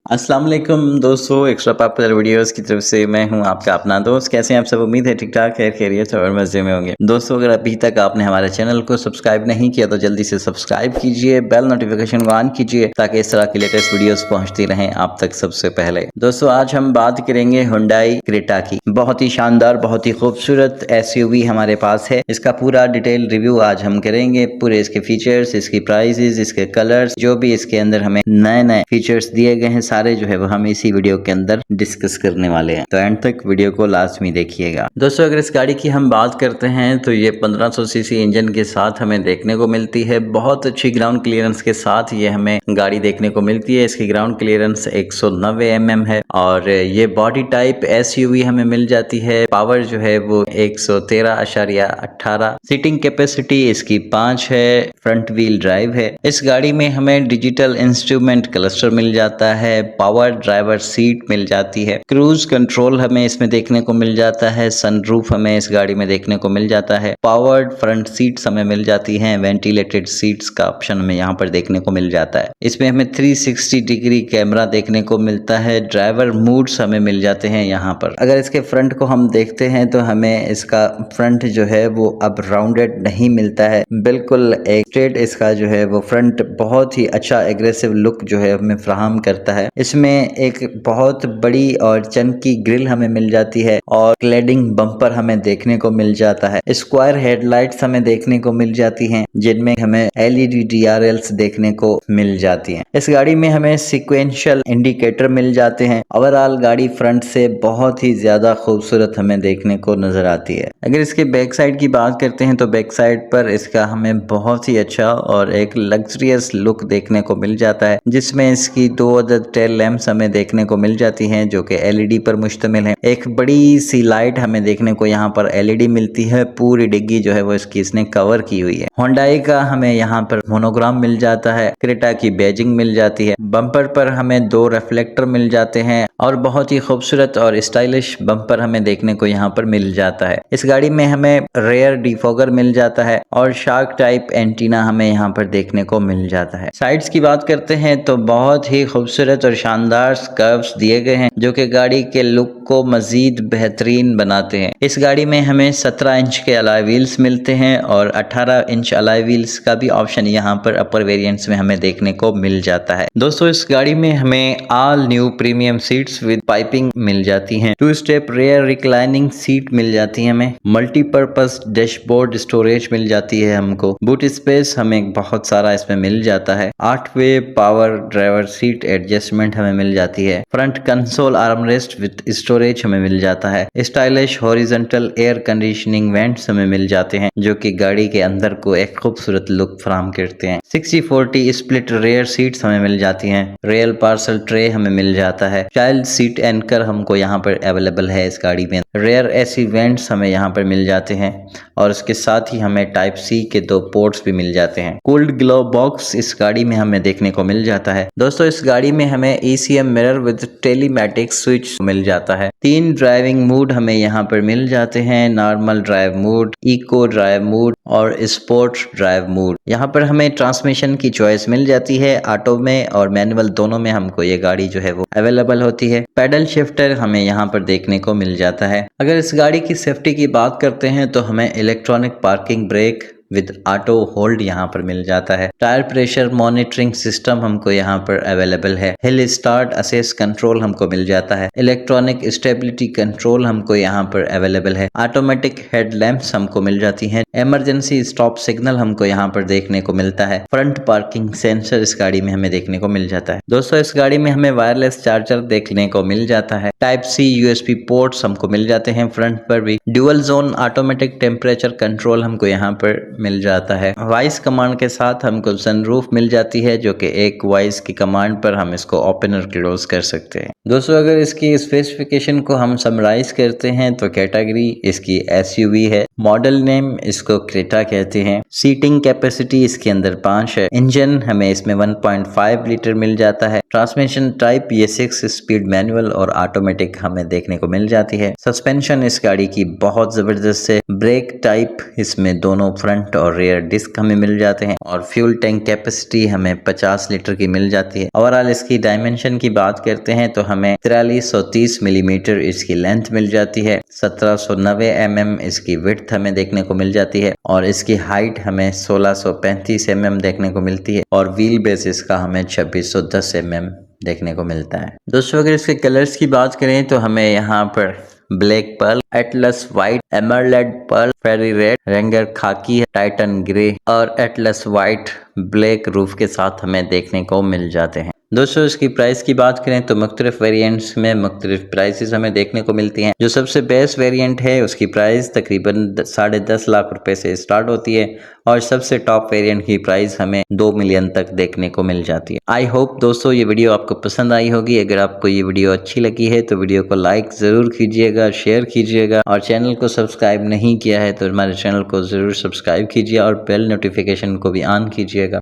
अस्सलाम वालेकुम दोस्तों, एक्स्ट्रा पॉपुलर वीडियोस की तरफ से मैं हूं आपका अपना दोस्त। कैसे हैं आप सब? उम्मीद है ठीक ठाक, खैर खैरियत और मज़े में होंगे। दोस्तों, अगर अभी तक आपने हमारे चैनल को सब्सक्राइब नहीं किया तो जल्दी से सब्सक्राइब कीजिए, बेल नोटिफिकेशन को ऑन कीजिए ताकि इस तरह की लेटेस्ट वीडियोस पहुंचती रहें आप तक सबसे पहले। दोस्तों, आज हम बात करेंगे हुंडई क्रेटा की। बहुत ही शानदार, बहुत ही खूबसूरत SUV हमारे पास है। इसका पूरा डिटेल रिव्यू आज हम करेंगे। पूरे इसके फीचर्स, इसकी प्राइसेस, इसके कलर्स, जो भी इसके अंदर हमें नए नए फीचर्स दिए गए हैं, सारे जो है वो हम इसी वीडियो के अंदर डिस्कस करने वाले हैं। तो एंड तक वीडियो को लाजमी देखिएगा। दोस्तों, अगर इस गाड़ी की हम बात करते हैं तो ये 1500 सीसी इंजन के साथ हमें देखने को मिलती है। बहुत अच्छी ग्राउंड क्लियरेंस के साथ ये हमें गाड़ी देखने को मिलती है। इसकी ग्राउंड क्लियरेंस 190 mm है और ये बॉडी टाइप SUV हमें मिल जाती है। पावर जो है वो 113.18। सीटिंग कैपेसिटी इसकी 5 है। फ्रंट व्हील ड्राइव है। इस गाड़ी में हमें डिजिटल इंस्ट्रूमेंट क्लस्टर मिल जाता है। पावर ड्राइवर सीट मिल जाती है। क्रूज कंट्रोल हमें इसमें देखने को मिल जाता है। सनरूफ हमें इस गाड़ी में देखने को मिल जाता है। पावर्ड फ्रंट सीट्स हमें मिल जाती हैं। वेंटिलेटेड सीट्स का ऑप्शन हमें यहाँ पर देखने को मिल जाता है। इसमें हमें 360 डिग्री कैमरा देखने को मिलता है। ड्राइवर मूड्स हमें मिल जाते हैं यहाँ पर। अगर इसके फ्रंट को हम देखते हैं तो हमें इसका फ्रंट जो है वो अब राउंडेड नहीं मिलता है, बिल्कुल एक स्ट्रेट इसका जो है वो फ्रंट बहुत ही अच्छा एग्रेसिव लुक जो है हमें फ्राहम करता है। इसमें एक बहुत बड़ी और चंकी ग्रिल हमें मिल जाती है और क्लैडिंग बम्पर हमें देखने को मिल जाता है। स्क्वायर हेडलाइट्स हमें देखने को मिल जाती हैं जिनमें हमें LED DRLs देखने को मिल जाती हैं। इस गाड़ी में हमें सीक्वेंशियल इंडिकेटर मिल जाते हैं। ओवरऑल गाड़ी फ्रंट से बहुत ही ज्यादा खूबसूरत हमें देखने को नजर आती है। अगर इसके बैक साइड की बात करते हैं तो बैक साइड पर इसका हमें बहुत ही अच्छा और एक लग्जरियस लुक देखने को मिल जाता है, जिसमें इसकी 2 अदद टेल लैंप्स हमें देखने को मिल जाती हैं जो कि LED पर मुश्तमिल है। एक बड़ी सी लाइट हमें देखने को यहाँ पर LED मिलती है। पूरी डिग्गी जो है वो इसकी इसने कवर की हुई है। होंडाई का हमें यहाँ पर मोनोग्राम मिल जाता है। क्रेटा की बैजिंग मिल जाती है। बम्पर पर हमें 2 रिफ्लेक्टर मिल जाते हैं और बहुत ही खूबसूरत और स्टाइलिश बम्पर हमें देखने को यहाँ पर मिल जाता है। इस गाड़ी में हमें रेयर डिफॉगर मिल जाता है और शार्क टाइप एंटीना हमें यहाँ पर देखने को मिल जाता है। साइड्स की बात करते हैं तो बहुत ही खूबसूरत और शानदार कर्व्स दिए गए हैं जो कि गाड़ी के लुक को मजीद बेहतरीन बनाते हैं। इस गाड़ी में हमें 17 इंच के अलॉय व्हील्स मिलते हैं और 18 इंच अलॉय व्हील्स का भी ऑप्शन यहाँ पर अपर वेरिएंट्स में हमें देखने को मिल जाता है। दोस्तों, इस गाड़ी में हमें all new premium seats with piping मिल जाती हैं। 2 स्टेप रेयर रिक्लाइनिंग सीट मिल जाती है। हमें मल्टीपर्पज डैशबोर्ड स्टोरेज मिल जाती है। हमको बूट स्पेस हमें बहुत सारा इसमें मिल जाता है। 8 वे पावर ड्राइवर सीट एडजस्टमेंट हमें मिल जाती है। Front console armrest with storage हमें मिल जाता है। Stylish horizontal air conditioning vents हमें मिल जाते हैं जो कि गाड़ी के अंदर को एक खूबसूरत लुक फराहम करते हैं। 60/40 स्प्लिट रेयर सीट्स हमें मिल जाती हैं। रियल पार्सल ट्रे हमें मिल जाता है। चाइल्ड सीट एंकर हमको यहाँ पर अवेलेबल है इस गाड़ी में। रेयर AC वेंट्स हमें यहाँ पर मिल जाते हैं और उसके साथ ही हमें टाइप C के 2 पोर्ट्स भी मिल जाते हैं। कूल्ड ग्लो बॉक्स इस गाड़ी में हमें देखने को मिल जाता है। दोस्तों, इस गाड़ी में हमें ECM mirror with telematic switch मिल जाता है। 3 ड्राइविंग मोड हमें यहाँ पर मिल जाते हैं। Normal drive mode, eco drive mode और स्पोर्ट ड्राइव मोड। यहाँ पर हमें ट्रांसमिशन की चॉइस मिल जाती है। ऑटो में और मैनुअल दोनों में हमको ये गाड़ी जो है वो अवेलेबल होती है। पैडल शिफ्टर हमें यहाँ पर देखने को मिल जाता है। अगर इस गाड़ी की सेफ्टी की बात करते हैं तो हमें electronic parking brake with auto hold यहाँ पर मिल जाता है। टायर प्रेशर मॉनिटरिंग सिस्टम हमको यहाँ पर अवेलेबल है। हिल स्टार्ट असेस कंट्रोल हमको मिल जाता है। इलेक्ट्रॉनिक स्टेबिलिटी कंट्रोल हमको यहाँ पर अवेलेबल है। ऑटोमेटिक हेडलैम्प्स हमको मिल जाती हैं। इमरजेंसी स्टॉप सिग्नल हमको यहाँ पर देखने को मिलता है। फ्रंट पार्किंग सेंसर इस गाड़ी में हमें देखने को मिल जाता है। दोस्तों, इस गाड़ी में हमें वायरलेस चार्जर देखने को मिल जाता है। टाइप C USB पोर्ट्स हमको मिल जाते हैं फ्रंट पर भी। Dual zone automatic temperature control हमको यहाँ पर मिल जाता है। वॉइस कमांड के साथ हमको सनरूफ मिल जाती है जो कि एक वॉइस की कमांड पर हम इसको ओपन और क्लोज कर सकते हैं। दोस्तों, अगर इसकी स्पेसिफिकेशन को हम समराइज करते हैं तो कैटेगरी इसकी SUV है। मॉडल नेम इसको क्रेटा कहते हैं। सीटिंग कैपेसिटी इसके अंदर 5 है। इंजन हमें इसमें 1.5 लीटर मिल जाता है। ट्रांसमिशन टाइप ये 6 स्पीड मैनुअल और ऑटोमेटिक हमें देखने को मिल जाती है। सस्पेंशन इस गाड़ी की बहुत जबरदस्त है। ब्रेक टाइप इसमें दोनों फ्रंट फ्रंट और रेयर डिस्क हमें मिल जाते हैं और फ्यूल टैंक कैपेसिटी हमें 50 लीटर की मिल जाती है। ओवरऑल इसकी डायमेंशन की बात करते हैं तो हमें 4330 मिलीमीटर इसकी लेंथ मिल जाती है, 1790 mm इसकी विड्थ हमें देखने को मिल जाती है और इसकी हाइट हमें 1635 mm देखने को मिलती है और व्हील बेस इसका हमें 2610 mm देखने को मिलता है। दोस्तों अगर इसके कलर्स की बात करें तो हमें यहाँ पर black pearl, atlas white, emerald pearl, fiery red, ranger khaki, titan grey और एटलस व्हाइट ब्लैक रूफ के साथ हमें देखने को मिल जाते हैं। दोस्तों इसकी प्राइस की बात करें तो मुख्तलिफ वेरिएंट्स में मुख्तलिफ प्राइसेस हमें देखने को मिलती हैं। जो सबसे बेस्ट वेरिएंट है उसकी प्राइस तकरीबन 10.5 लाख रुपए से स्टार्ट होती है और सबसे टॉप वेरिएंट की प्राइस हमें 2 मिलियन तक देखने को मिल जाती है। आई होप दोस्तों ये वीडियो आपको पसंद आई होगी। अगर आपको ये वीडियो अच्छी लगी है तो वीडियो को लाइक ज़रूर कीजिएगा, शेयर कीजिएगा और चैनल को सब्सक्राइब नहीं किया है तो हमारे चैनल को ज़रूर सब्सक्राइब कीजिए और बेल नोटिफिकेशन को भी ऑन कीजिएगा।